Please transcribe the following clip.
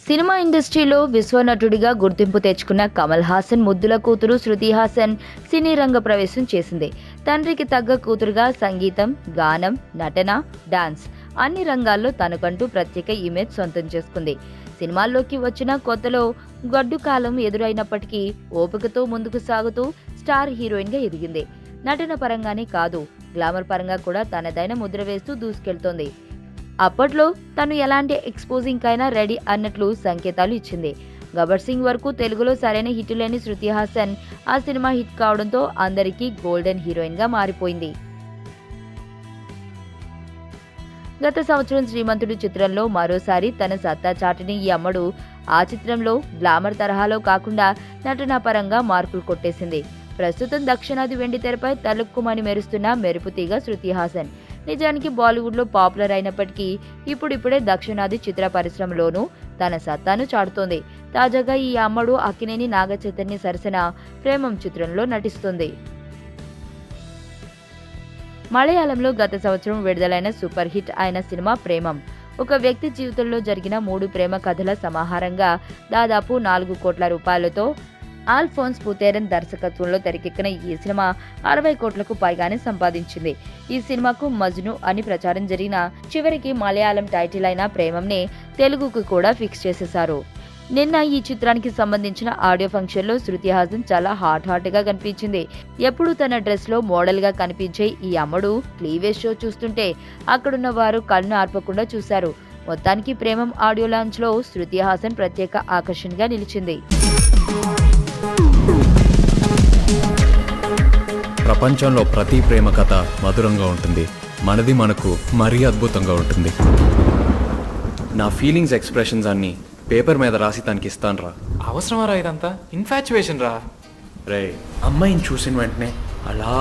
Cinema ఇండస్ట్రీలో విశ్వనటుడిగా గుర్తింపు తెచ్చుకున్న కమల్ హాసన్ ముద్దుల కూతురు శృతి హాసన్ సినీ రంగ ప్రవేశం చేసింది. తండ్రికి తగ్గ కూతురుగా సంగీతం, గానం, నటన, డాన్స్ అన్ని రంగాల్లో తనకంటూ ప్రత్యేక ఇమేజ్ సొంతం చేసుకుంది. సినిమాల్లోకి వచ్చిన కొత్తలో గడ్డు కాలం ఎదురైనప్పటికీ ఓపికతో ముందుకు సాగుతూ స్టార్ హీరోయిన్గా ఎదిగింది. నటన పరంగానే కాదు, గ్లామర్ పరంగా కూడా తనదైన ముద్ర వేస్తూ దూసుకెళ్తోంది. అప్పట్లో తను ఎలాంటి ఎక్స్పోజింగ్ కైనా రెడీ అన్నట్లు సంకేతాలు ఇచ్చింది. గబ్బర్ సింగ్ వరకు తెలుగులో సరైన హిట్ లేని శృతి హాసన్ ఆ సినిమా హిట్ కావడంతో అందరికీ గోల్డెన్ హీరోయిన్ గా మారిపోయింది. గత సంవత్సరం శ్రీమంతుడు చిత్రంలో మరోసారి తన సత్తా చాటిన ఈ అమ్మడు ఆ చిత్రంలో గ్లామర్ తరహాలో కాకుండా నటనా పరంగా మార్కులు కొట్టేసింది. ప్రస్తుతం దక్షిణాది వెండి తెరపై తలుక్కుమని మెరుస్తున్న మెరుపుతీగ శృతి హాసన్. నిజానికి బాలీవుడ్లో పాపులర్ అయినప్పటికీ ఇప్పుడిప్పుడే దక్షిణాది చిత్ర పరిశ్రమలోనూ తన సత్తాను చాటుతోంది. తాజాగా ఈ అమ్మడు అక్కినేని నాగ చైతన్య సరసన ప్రేమం చిత్రంలో నటిస్తుంది. మలయాళంలో గత సంవత్సరం విడుదలైన సూపర్ హిట్ అయిన సినిమా ప్రేమం ఒక వ్యక్తి జీవితంలో జరిగిన 3 ప్రేమ కథల సమాహారంగా దాదాపు 4 కోట్ల రూపాయలతో ఆల్ఫోన్స్ పుతేరన్ దర్శకత్వంలో తెరకెక్కిన ఈ సినిమా 60 కోట్లకు పైగానే సంపాదించింది. ఈ సినిమాకు మజ్ను అని ప్రచారం జరిగిన చివరికి మలయాళం టైటిల్ అయిన ప్రేమంనే తెలుగుకు కూడా ఫిక్స్ చేసేశారు. నిన్న ఈ చిత్రానికి సంబంధించిన ఆడియో ఫంక్షన్ లో శృతి హాసన్ చాలా హాట్ గా కనిపించింది. ఎప్పుడు తన డ్రెస్ లో మోడల్ గా కనిపించే ఈ అమ్మడు క్లీవేజ్ షో చూస్తుంటే అక్కడున్న వారు కన్ను ఆర్పకుండా చూశారు. మొత్తానికి ప్రేమం ఆడియో లాంచ్ లో శృతి హాసన్ ప్రత్యేక ఆకర్షణగా నిలిచింది. ప్రపంచంలో ప్రతి ప్రేమ కథ మధురంగా ఉంటుంది. మనది మనకు మరీ అద్భుతంగా ఉంటుంది. నా ఫీలింగ్స్ ఎక్స్ప్రెషన్స్ అన్ని పేపర్ మీద రాసి తనకి ఇస్తాను రా. అవసరమా రా ఇదంతా? ఇన్ఫాచ్యువేషన్ రా. రే, అమ్మాయిని చూసిన వెంటనే అలా